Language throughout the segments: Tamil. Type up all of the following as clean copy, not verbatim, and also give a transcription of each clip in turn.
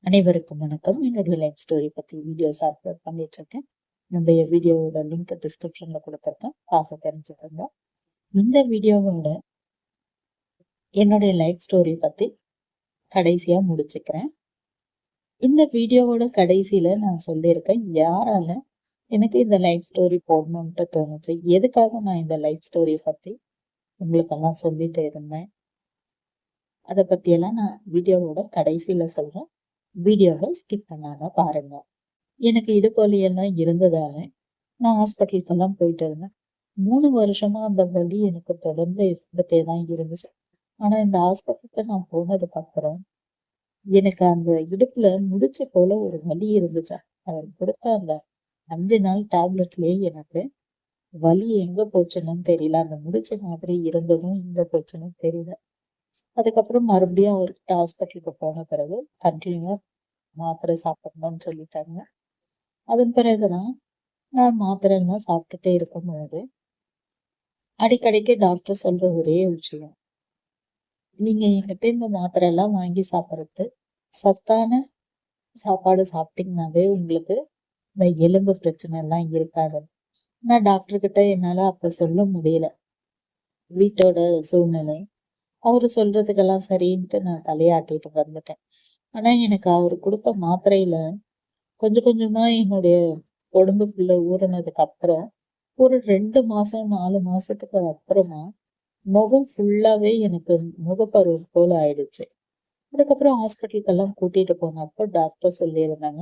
அனைவருக்கும் வணக்கம். என்னுடைய லைஃப் ஸ்டோரி பத்தி வீடியோஸ் அப்லோட் பண்ணிட்டு இருக்கேன். இந்த வீடியோவோட லிங்க் டிஸ்கிரிப்ஷன்ல கொடுத்துருக்கேன், பார்த்து தெரிஞ்சுக்கோங்க. இந்த வீடியோவோட என்னுடைய லைஃப் ஸ்டோரி பத்தி கடைசியா முடிச்சுக்கிறேன். இந்த வீடியோவோட கடைசியில நான் சொல்லியிருக்கேன் யாரால எனக்கு இந்த லைஃப் ஸ்டோரி போடணும்ட்டு தோணுச்சு, எதுக்காக நான் இந்த லைஃப் ஸ்டோரி பத்தி உங்களுக்கெல்லாம் சொல்லிட்டு இருந்தேன், அதை பத்தியெல்லாம் நான் வீடியோவோட கடைசியில சொல்றேன். வீடியோவை ஸ்கிப் பண்ணாம பாருங்க. எனக்கு இடுப்பு வலி எல்லாம் இருந்ததால நான் ஹாஸ்பிட்டலுக்கெல்லாம் போயிட்டு இருந்தேன். 3 வருஷமா அந்த வலி எனக்கு தொடர்ந்து இருந்துட்டே தான் இருந்துச்சு. ஆனா இந்த ஹாஸ்பிட்டலுக்கு நான் போனதுக்கு அப்புறம் எனக்கு அந்த இடுப்புல முடிச்ச போல ஒரு வலி இருந்துச்சு. அவர் கொடுத்த அந்த 5 நாள் டேப்லெட்லயே எனக்கு வலி எங்க போச்சுன்னு தெரியல. அந்த முடிச்ச மாதிரி இருந்ததும் எங்க போச்சுன்னு தெரியல. அதுக்கப்புறம் மறுபடியும் அவர்கிட்ட ஹாஸ்பிட்டலுக்கு போன பிறகு கண்டினியூவா மாத்திரை சாப்பிடணும்னு சொல்லிட்டாங்க. அதன் பிறகுதான் நான் மாத்திரை எல்லாம் சாப்பிட்டுட்டே இருக்கும்போது அடிக்கடிக்கு டாக்டர் சொல்ற ஒரே விஷயம், நீங்க என்கிட்ட இந்த மாத்திரை எல்லாம் வாங்கி சாப்பிட்றது சத்தான சாப்பாடு சாப்பிட்டீங்கன்னாவே உங்களுக்கு இந்த எலும்பு பிரச்சனை எல்லாம் இருக்காது. நான் டாக்டர் கிட்ட என்னால அப்ப சொல்ல முடியல, வீட்டோட சூழ்நிலை. அவரு சொல்றதுக்கெல்லாம் சரின்ட்டு நான் தலையாட்டிட்டு வந்துட்டேன். ஆனா எனக்கு அவரு கொடுத்த மாத்திரையில கொஞ்சம் கொஞ்சமா என்னுடைய உடம்புக்குள்ள ஊறினதுக்கு அப்புறம் ஒரு 2 மாசம் 4 மாசத்துக்கு அப்புறமா முகம் ஃபுல்லாவே எனக்கு முகப்பருவு போல ஆயிடுச்சு. அதுக்கப்புறம் ஹாஸ்பிட்டலுக்கெல்லாம் கூட்டிட்டு போனப்போ டாக்டர் சொல்லியிருந்தாங்க,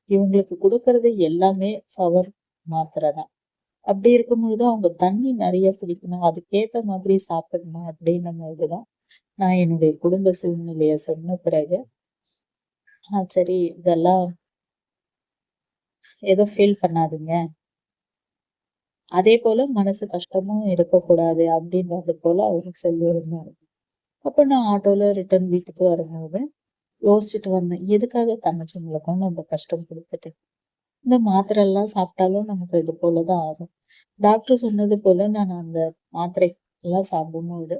இவங்களுக்கு கொடுக்கறது எல்லாமே பவர் மாத்திரை தான். அப்படி இருக்கும்பொழுது அவங்க தண்ணி நிறைய குடிக்கணும், அதுக்கேத்த மாதிரி சாப்பிடணும் அப்படின்னும் போதுதான் நான் என்னுடைய குடும்ப சூழ்நிலைய சொன்ன பிறகு சரி இதெல்லாம் ஏதோ ஃபீல் பண்ணாதீங்க, அதே போல மனசு கஷ்டமும் இருக்கக்கூடாது அப்படின்றது போல அவரு சொல்லியிருந்தாரு. அப்ப நான் ஆட்டோல ரிட்டர்ன் வீட்டுக்கு வரும்போது யோசிச்சுட்டு வந்தேன், எதுக்காக தங்கச்சிங்களுக்கும் நம்ம கஷ்டம் கொடுத்துட்டு இந்த மாத்திரை எல்லாம் சாப்பிட்டாலும் நமக்கு இது போலதான் ஆகும். டாக்டர் சொன்னது போல நான் அந்த மாத்திரை எல்லாம் சாப்பிடும்போது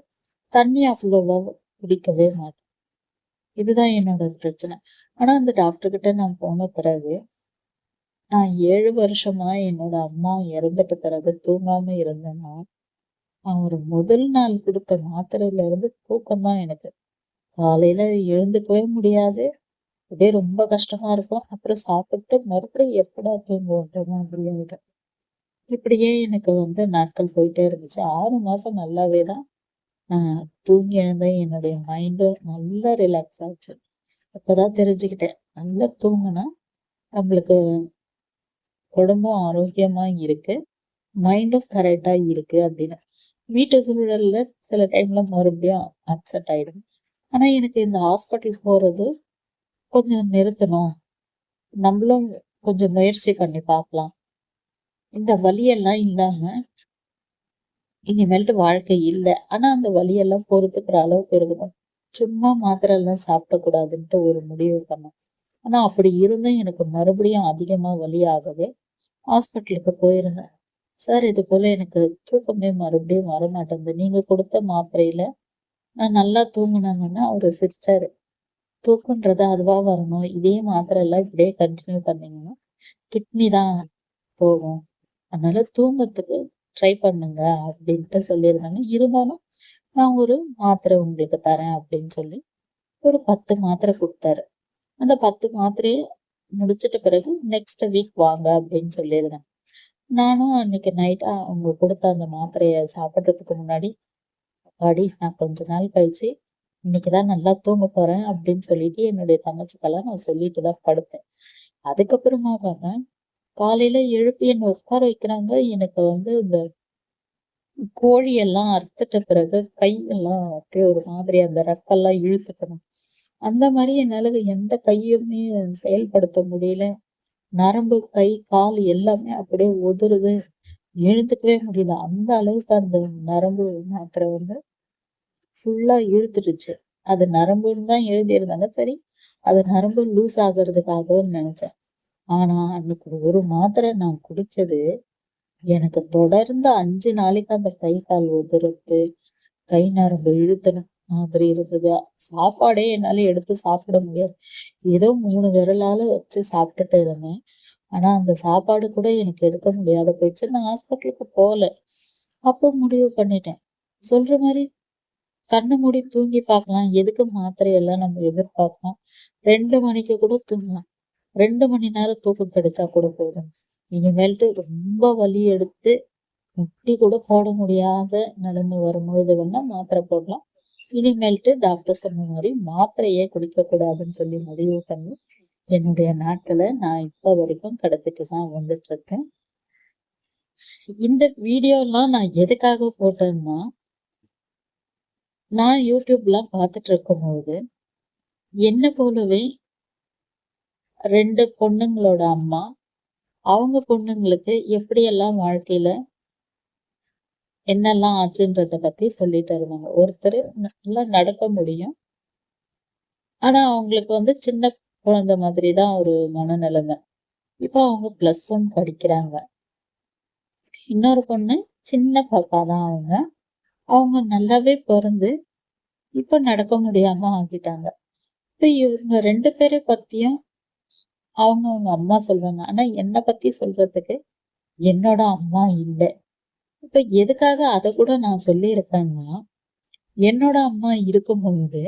தண்ணி அவ்வளவா குடிக்கவே மாட்டேன். இதுதான் என்னோட பிரச்சனை. ஆனா அந்த டாக்டர் கிட்ட நான் போன பிறகு நான் 7 வருஷமா என்னோட அம்மா இறந்துட்ட பிறகு தூங்காம இருந்தேன்னா, அவர் முதல் நாள் கொடுத்த மாத்திரையில இருந்து தூக்கம் தான் எனக்கு. காலையில எழுந்துக்கவே முடியாது, அப்படியே ரொம்ப கஷ்டமா இருக்கும். அப்புறம் சாப்பிட்டு மறுபடியும் எப்படா தூங்குவோன்ற மாதிரி ஆயிடும். இப்படியே எனக்கு நாட்கள் போயிட்டே இருந்துச்சு. 6 மாசம் நல்லாவே தான் நான் தூங்கி எழுந்தேன். என்னுடைய மைண்டும் நல்லா ரிலாக்ஸ் ஆச்சு. அப்பதான் தெரிஞ்சுக்கிட்டேன், நல்லா தூங்கினா நம்மளுக்கு உடம்பும் ஆரோக்கியமா இருக்கு, மைண்டும் கரெக்டா இருக்கு அப்படின்னு. வீட்டு சூழல்ல சில டைம்ல மறுபடியும் அப்செட் ஆயிடும். ஆனா எனக்கு இந்த ஹாஸ்பிட்டல் போறது கொஞ்சம் நிறுத்தணும், நம்மளும் கொஞ்சம் முயற்சி பண்ணி பார்க்கலாம், இந்த வலியெல்லாம் இல்லாம இனிமேல்ட்டு வாழ்க்கை இல்லை, ஆனா அந்த வலியெல்லாம் பொறுத்துக்கிற அளவுக்கு இருக்கணும், சும்மா மாத்திரை எல்லாம் சாப்பிடக்கூடாதுன்ட்டு ஒரு முடிவு பண்ணேன். ஆனா அப்படி இருந்தும் எனக்கு மறுபடியும் அதிகமா வலி ஆகவே ஹாஸ்பிட்டலுக்கு போயிருந்தேன். சார் இது போல எனக்கு தூக்கமே மறுபடியும் வரமாட்டேங்குது, நீங்க கொடுத்த மாத்திரையில நான் நல்லா தூங்கினேன்னு அவரு சிரிச்சாரு. தூக்கன்றது அதுவா வரணும், இதே மாத்திரை எல்லாம் இப்படியே கண்டினியூ பண்ணீங்கன்னா கிட்னி தான் போகும், அதனால தூங்கத்துக்கு ட்ரை பண்ணுங்க அப்படின்ட்டு சொல்லியிருந்தாங்க. இருந்தாலும் நான் ஒரு மாத்திரை உங்களுக்கு தரேன் அப்படின்னு சொல்லி ஒரு 10 மாத்திரை கொடுத்தாரு. அந்த 10 மாத்திரையை முடிச்சிட்ட பிறகு நெக்ஸ்ட் வீக் வாங்க அப்படின்னு சொல்லியிருந்தேன். நானும் அன்னைக்கு நைட் அவங்க கொடுத்த அந்த மாத்திரையை சாப்பிட்றதுக்கு முன்னாடி, அடி நான் கொஞ்ச நாள் கழிச்சு இன்னைக்குதான் நல்லா தூங்க போறேன் அப்படின்னு சொல்லிட்டு என்னுடைய தங்கச்சிக்கெல்லாம் நான் சொல்லிட்டு தான் படுத்தேன். அதுக்கப்புறமா பார்த்தேன், காலையில எழுப்பி என்னை உட்கார வைக்கிறாங்க. எனக்கு இந்த கோழி எல்லாம் அறுத்துட்ட பிறகு கையெல்லாம் அப்படியே ஒரு மாதிரி அந்த ரெக்கெல்லாம் இழுத்துக்கணும், அந்த மாதிரி என்னால எந்த கையுமே செயல்படுத்த முடியல. நரம்பு கை கால் எல்லாமே அப்படியே உதறுது, எழுந்துக்கவே முடியல. அந்த அளவுக்கு அந்த நரம்பு மாத்திரை ஃபுல்லா இழுத்துடுச்சு. அது நரம்புன்னு தான் எழுதியிருந்தாங்க, சரி அது நரம்பு லூஸ் ஆகுறதுக்காகன்னு நினைச்சேன். ஆனா அன்னைக்கு ஒரு மாத்திரை நான் குடிச்சது எனக்கு தொடர்ந்து 5 நாளைக்கு அந்த கை கால் உதறது, கை நரம்பு இழுத்தணும், மாதிரி இருந்தது. சாப்பாடே என்னால எடுத்து சாப்பிட முடியாது. ஏதோ 3 விரலால வச்சு சாப்பிட்டுட்டு இருந்தேன். ஆனா அந்த சாப்பாடு கூட எனக்கு எடுக்க முடியாத போயிடுச்சு. நான் ஹாஸ்பிட்டலுக்கு போல. அப்போ முடிவு பண்ணிட்டேன். சொல்ற மாரி கண்ண மூடி தூங்கி பார்க்கலாம். எதுக்கு மாத்திரையெல்லாம் நம்ம எதிர்பார்க்கணும். 2 மணிக்கு கூட தூங்கலாம். 2 மணி நேரம் தூக்கம் கிடைச்சா கூட போதும். இனிமேல்ட்டு ரொம்ப வலி எடுத்து முட்டி கூட போட முடியாத நிலைமை வரும்பொழுது வேணா மாத்திரை போடலாம். இனிமேல்ட்டு டாக்டர் சொன்ன மாதிரி மாத்திரையே குடிக்க கூடாதுன்னு சொல்லி முடிவு பண்ணி என்னுடைய நாட்களை நான் இப்ப வரைக்கும் கடத்திட்டு தான் வந்துட்டு இருக்கேன். இந்த வீடியோ எல்லாம் நான் எதுக்காக போட்டேன்னா, நான் யூடியூப்லாம் பார்த்துட்டு இருக்கும்போது என்ன போலவே 2 பொண்ணுங்களோட அம்மா அவங்க பொண்ணுங்களுக்கு எப்படியெல்லாம் வாழ்க்கையில என்னெல்லாம் ஆச்சுன்றத பத்தி சொல்லிட்டு இருந்தாங்க. ஒருத்தர் நல்லா நடக்க முடியும். ஆனா அவங்களுக்கு வந்து சின்ன குழந்தை மாதிரி தான் ஒரு மனநிலைமை. இப்போ அவங்க +1 படிக்கிறாங்க. இன்னொரு பொண்ணு சின்ன பாப்பா தான் அவங்க. அவங்க நல்லாவே பிறந்து இப்ப நடக்க முடியாம ஆகிட்டாங்க. இப்ப இவங்க 2 பேரை பத்தியும் அவங்க அம்மா சொல்றாங்க. ஆனா என்னை பத்தி சொல்றதுக்கு என்னோட அம்மா இல்ல. இப்ப எதுக்காக அத கூட நான் சொல்லியிருக்கேன்னா, என்னோட அம்மா இருக்கும் பொழுது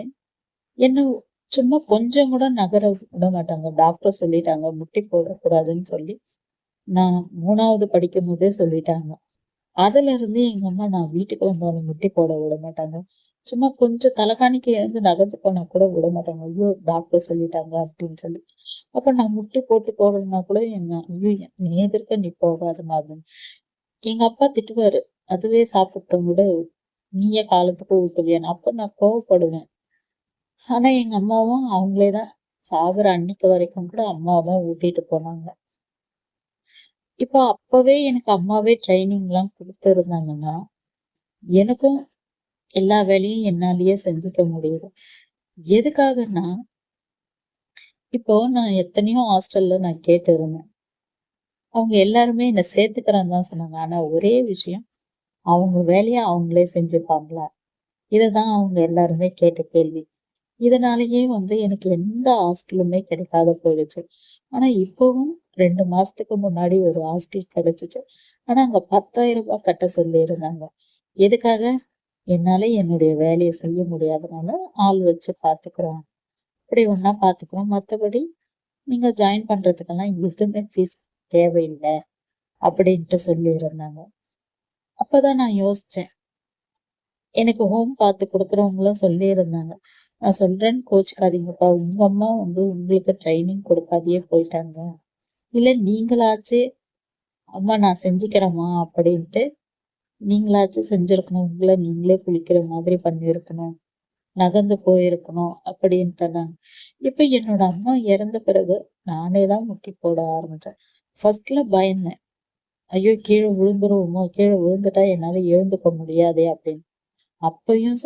என்ன சும்மா கொஞ்சம் கூட நகர விட மாட்டாங்க. டாக்டர் சொல்லிட்டாங்க முட்டி போடக்கூடாதுன்னு சொல்லி நான் 3வது படிக்கும் போதே சொல்லிட்டாங்க. அதுல இருந்து எங்க அம்மா நான் வீட்டுக்கு வந்தாலும் முட்டி போட விட மாட்டாங்க. சும்மா கொஞ்சம் தலைகாணிக்கு எழுந்து நகர்ந்து போனா கூட விட மாட்டாங்க. ஐயோ டாக்டர் சொல்லிட்டாங்க அப்படின்னு சொல்லி. அப்ப நான் முட்டி போட்டு போடணும்னா கூட ஐயோ நீ எதிர்க்க நீ போகாதுமா அப்படின்னு. எங்க அப்பா திட்டுவாரு. அதுவே சாப்பிட்டோம் விட நீயே காலத்துக்கு ஊட்டுவியான்னு. அப்ப நான் கோவப்படுவேன். ஆனா எங்க அம்மாவும் அவங்களேதான் சாகுற அன்னைக்கு வரைக்கும் கூட அம்மாதான் ஊட்டிட்டு போனாங்க. இப்போ அப்பவே எனக்கு அம்மாவே ட்ரைனிங் எல்லாம் கொடுத்திருந்தாங்கன்னா எனக்கும் எல்லா வேலையும் என்னாலயே செஞ்சுக்க முடியுது. எதுக்காகன்னா, இப்போ நான் எத்தனையோ ஹாஸ்டல்ல நான் கேட்டு இருந்தேன். அவங்க எல்லாருமே என்ன சேர்த்துக்கிறேன்னு தான் சொன்னாங்க. ஆனா ஒரே விஷயம், அவங்க வேலையை அவங்களே செஞ்சுப்பாங்களா? இதுதான் அவங்க எல்லாருமே கேட்ட கேள்வி. இதனாலேயே வந்து எனக்கு எந்த ஹாஸ்டலுமே கிடைக்காத போயிடுச்சு. ஆனா இப்பவும் 2 மாசத்துக்கு முன்னாடி ஒரு ஹாஸ்டல் கிடைச்சிச்சு. ஆனா அங்க 10,000 ரூபாய் கட்ட சொல்லி இருந்தாங்க. எதுக்காக? என்னால என்னுடைய வேலையை செய்ய முடியாதனால ஆள் வச்சு பாத்துக்கிறோம். அப்படி ஒண்ணா பாத்துக்கிறோம். மத்தபடி நீங்க ஜாயின் பண்றதுக்கெல்லாம் எதுவுமே ஃபீஸ் தேவையில்லை அப்படின்ட்டு சொல்லி இருந்தாங்க. அப்பதான் நான் யோசிச்சேன். எனக்கு ஹோம் பார்த்து கொடுக்குறவங்களும் சொல்லி இருந்தாங்க. நான் சொல்றேன்னு கோச்சுக்காதீங்கப்பா. உங்க அம்மா வந்து உங்களுக்கு ட்ரைனிங் கொடுக்காதையே போயிட்டாங்க. இல்ல நீங்களாச்சு அம்மா நான் செஞ்சுக்கிறேம்மா அப்படின்ட்டு நீங்களாச்சும் செஞ்சிருக்கணும். உங்களை நீங்களே குளிக்கிற மாதிரி பண்ணியிருக்கணும். நகர்ந்து போயிருக்கணும் அப்படின்ட்டு. இப்ப என்னோட அம்மா இறந்த பிறகு நானே தான் முட்டி போட ஆரம்பிச்சேன். ஃபர்ஸ்ட்ல பயந்தேன். ஐயோ கீழே விழுந்துருவோமோ, கீழே விழுந்துட்டா என்னால எழுந்துக்க முடியாதே அப்படின்னு. அப்பயும்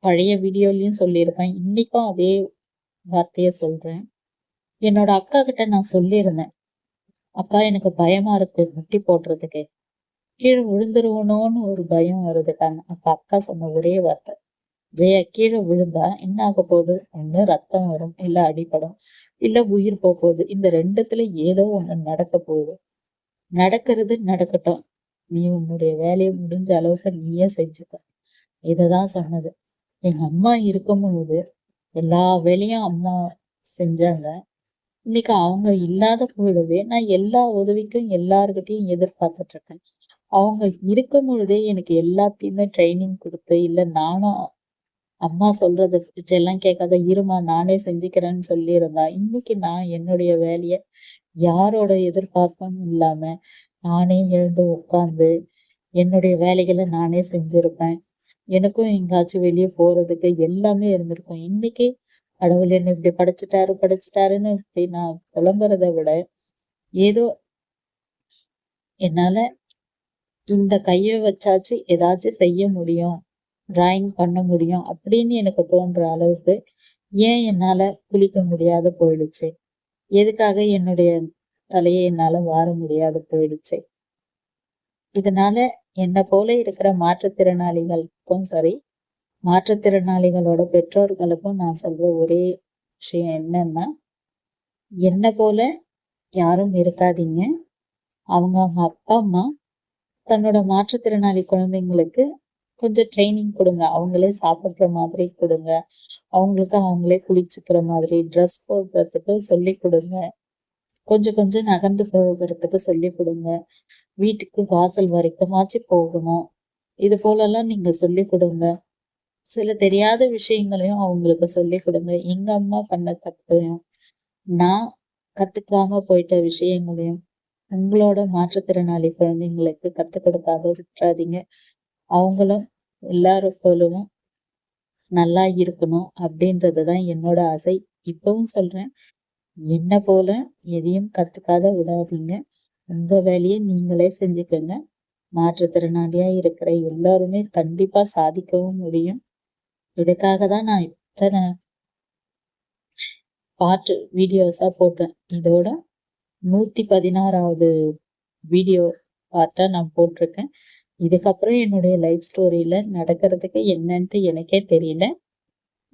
பழைய வீடியோலயும் சொல்லியிருக்கேன். இன்னைக்கும் அதே வார்த்தைய சொல்றேன். என்னோட அக்கா கிட்ட நான் சொல்லியிருந்தேன். அக்கா எனக்கு பயமா இருக்கு முட்டி போடுறதுக்கு. கீழே விழுந்துருவனோன்னு ஒரு பயம் வருதுக்கான்னு. அப்ப அக்கா சொன்ன ஒரே வார்த்தை, ஜெயா கீழே விழுந்தா என்ன ஆக போகுது? ஒண்ணு ரத்தம் வரும், இல்ல அடிபடும், இல்ல உயிர் போகுது. இந்த 2த்துல ஏதோ ஒண்ணு நடக்க போகுது. நடக்கிறது நடக்கட்டும். நீ உன்னுடைய வேலையை முடிஞ்ச அளவுக்கு நீயே செஞ்சுக்க. இததான் சொன்னது. எங்க அம்மா இருக்கும் பொழுது எல்லா வேலையும் அம்மா செஞ்சாங்க. இன்னைக்கு அவங்க இல்லாத போயிடவே நான் எல்லா உதவிக்கும் எல்லாருக்கிட்டையும் எதிர்பார்த்துட்டு இருக்கேன். அவங்க இருக்கும் பொழுதே எனக்கு எல்லாத்தையுமே ட்ரைனிங் கொடுத்து, இல்ல நானும் அம்மா சொல்றத எல்லாம் கேட்காத இருமா நானே செஞ்சுக்கிறேன்னு சொல்லி இருந்தா இன்னைக்கு நான் என்னுடைய வேலைய யாரோட எதிர்பார்ப்பும் இல்லாம நானே எழுந்து உட்கார்ந்து என்னுடைய வேலைகளை நானே செஞ்சிருப்பேன். எனக்கும் எங்காச்சும் வெளியே போறதுக்கு எல்லாமே இருந்திருக்கும். இன்னைக்கு கடவுள் என்ன இப்படி படைச்சிட்டாருன்னு இப்படி நான் புலம்புறதை விட ஏதோ என்னால இந்த கையை வச்சாச்சு ஏதாச்சும் செய்ய முடியும், டிராயிங் பண்ண முடியும் அப்படின்னு எனக்கு தோன்ற அளவுக்கு ஏன் என்னால குளிக்க முடியாத போயிடுச்சு? எதுக்காக என்னுடைய தலையை என்னால வார முடியாத போயிடுச்சு? இதனால என்ன போல இருக்கிற மாற்றுத்திறனாளிகளுக்கும் சரி, மாற்றுத்திறனாளிகளோட பெற்றோர்களுக்கும் நான் சொல்ற ஒரே விஷயம் என்னன்னா, என்ன போல யாரும் இருக்காதீங்க. அவங்க அப்பா அம்மா தன்னோட மாற்றுத்திறனாளி குழந்தைங்களுக்கு கொஞ்சம் ட்ரைனிங் கொடுங்க. அவங்களே சாப்பிடுற மாதிரி கொடுங்க. அவங்களுக்கு அவங்களே குளிச்சுக்கிற மாதிரி ட்ரெஸ் போடுறதுக்கு சொல்லி கொடுங்க. கொஞ்சம் கொஞ்சம் நகர்ந்து போகிறதுக்கு சொல்லி கொடுங்க. வீட்டுக்கு வாசல் வரைக்குமாச்சு போகணும். இது போலலாம் நீங்க சொல்லி கொடுங்க. சில தெரியாத விஷயங்களையும் அவங்களுக்கு சொல்லி கொடுங்க. எங்க அம்மா பண்ண தப்பையும் நான் கத்துக்காம போயிட்ட விஷயங்களையும் உங்களோட மாற்றுத்திறனாளி குழந்தைங்களுக்கு கத்துக் கொடுக்காத விட்டுறாதீங்க. அவங்களும் எல்லாரும் போலவும் நல்லா இருக்கணும் அப்படின்றதுதான் என்னோட ஆசை. இப்பவும் சொல்றேன், என்ன போல எதையும் கத்துக்காத விடாதீங்க. உங்க வேலையை நீங்களே செஞ்சுக்கோங்க. மாற்றுத்திறனாளியா இருக்கிற எல்லாருமே கண்டிப்பா சாதிக்கவும் முடியும். இதுக்காக தான் நான் இத்தனை பாட்டு வீடியோஸா போட்டேன். இதோட 116வது வீடியோ பார்ட்டா நான் போட்டிருக்கேன். இதுக்கப்புறம் என்னுடைய லைஃப் ஸ்டோரியில நடக்கிறதுக்கு என்னன்ட்டு எனக்கே தெரியல.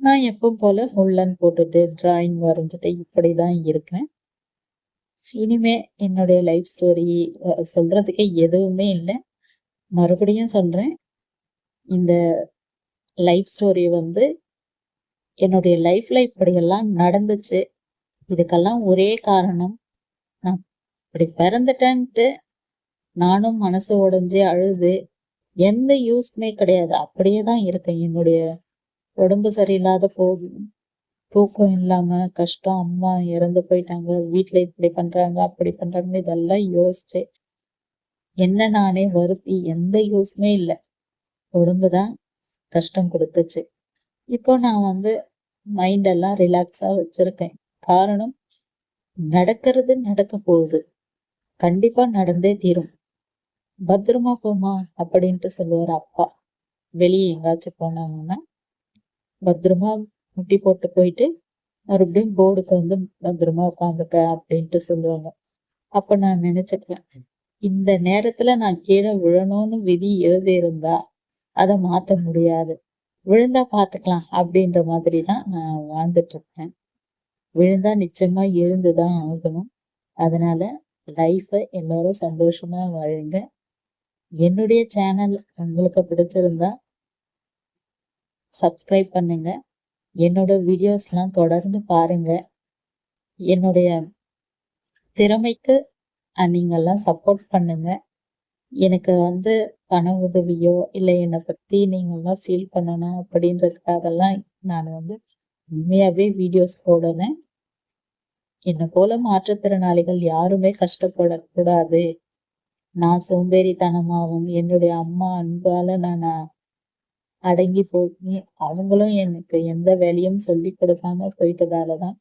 நான் எப்பவும் போல உள்ளன் போட்டுட்டு டிராயிங் வரைஞ்சிட்டு இப்படிதான் இருக்கேன். இனிமே என்னுடைய லைஃப் ஸ்டோரி சொல்றதுக்கு எதுவுமே இல்லை. மறுபடியும் சொல்றேன், இந்த லைஃப் ஸ்டோரி வந்து என்னுடைய லைஃப்ல இப்படியெல்லாம் நடந்துச்சு. இதுக்கெல்லாம் ஒரே காரணம், நான் இப்படி பிறந்துட்டேன்ட்டு நானும் மனசு உடைஞ்சு அழுது எந்த யூஸ்மே கிடையாது. அப்படியே தான் இருக்கேன். என்னுடைய உடம்பு சரியில்லாத போகும், தூக்கம் இல்லாம கஷ்டம், அம்மா இறந்து போயிட்டாங்க, வீட்டுல இப்படி பண்றாங்க அப்படி பண்றாங்க, இதெல்லாம் யோசிச்சு என்ன நானே வருத்தி எந்த யூஸ்மே இல்லை. உடம்புதான் கஷ்டம் கொடுத்துச்சு. இப்போ நான் வந்து மைண்ட் எல்லாம் ரிலாக்ஸா வச்சிருக்கேன். காரணம், நடக்கிறது நடக்க போகுது, கண்டிப்பா நடந்தே தீரும். பத்திரமா போமா அப்படின்ட்டு சொல்லுவார் அப்பா. வெளியே எங்காச்சும் போனாங்கன்னா பத்திரமா முட்டி போட்டு போயிட்டு மறுபடியும் போர்டுக்கு வந்து பத்திரமா உட்காந்துக்க அப்படின்ட்டு சொல்லுவாங்க. அப்ப நான் நினைச்சுக்கிறேன், இந்த நேரத்துல நான் கீழே விழணும்னு விதி எழுதி இருந்தா அதை மாத்த முடியாது. விழுந்தா பாத்துக்கலாம் அப்படின்ற மாதிரி தான் நான் வாழ்ந்துட்டு இருக்கேன். விழுந்தா நிச்சயமா எழுந்துதான் ஆகணும். அதனால லைஃபை எல்லாரும் சந்தோஷமா வாழுங்க. என்னுடைய சேனல் உங்களுக்கு பிடிச்சிருந்தா சப்ஸ்கிரைப் பண்ணுங்க. என்னோட வீடியோஸ்லாம் தொடர்ந்து பாருங்க. என்னுடைய திறமைக்கு நீங்கெல்லாம் சப்போர்ட் பண்ணுங்க. எனக்கு வந்து பண உதவியோ இல்லை என்னை பத்தி நீங்கெல்லாம் ஃபீல் பண்ணணும் அப்படின்றதுக்காகலாம் நான் வந்து உண்மையாவே வீடியோஸ் போடுறேன். என்னை போல மாற்றுத்திறனாளிகள் யாருமே கஷ்டப்படக்கூடாது. நான் சோம்பேறித்தனமாகவும் என்னுடைய அம்மா அன்பால நான் அடங்கி போய் அவங்களும் எனக்கு எந்த வேலையும் சொல்லி கொடுக்காம போயிட்டதாலதான்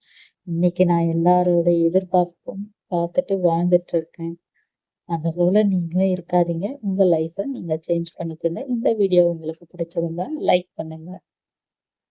இன்னைக்கு நான் எல்லாரோட எதிர்பார்ப்பும் பார்த்துட்டு வாழ்ந்துட்டு இருக்கேன். அந்த போல நீங்களும் இருக்காதீங்க. உங்க லைஃபை நீங்க சேஞ்ச் பண்ணிக்கோங்க. இந்த வீடியோ உங்களுக்கு பிடிச்சிருந்தா லைக் பண்ணுங்க.